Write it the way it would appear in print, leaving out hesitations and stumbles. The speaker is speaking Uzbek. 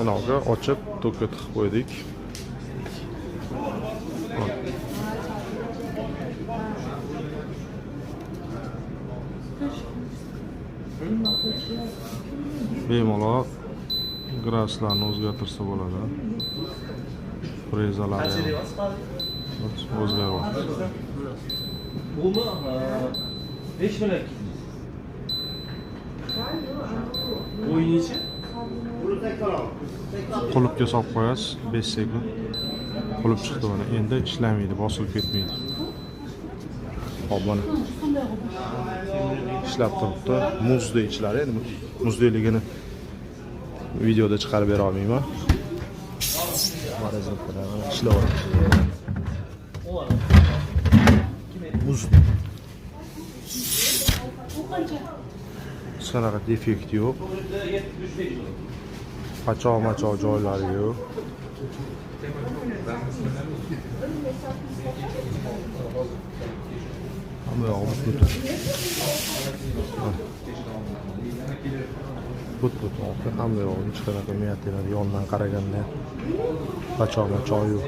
Anaga ochib to'kka tiqib qo'ydik. Bemalol graslarni o'zgartirsa bo'ladi. Frezalari o'zgaryapti. Buni 5 million. O'yinichi? Qulupga solib qo'yasiz 5 sekund. Qulub chiqdi mana. Endi ishlamaydi, bosilib ketmaydi. Hop mana. Ishlab turibdi. Muzda ichlari, endi muzdayligini videoda chiqarib bera olmayman. Marazliklarni ishlayapti. Muz. Sanaqa defekt yo'q. Qachoq joylari yo'q. Hamma yog'i butun. Butun. Hamma yog'i hech qanaqa miyatlar yondan qaraganda qachoq yo'q.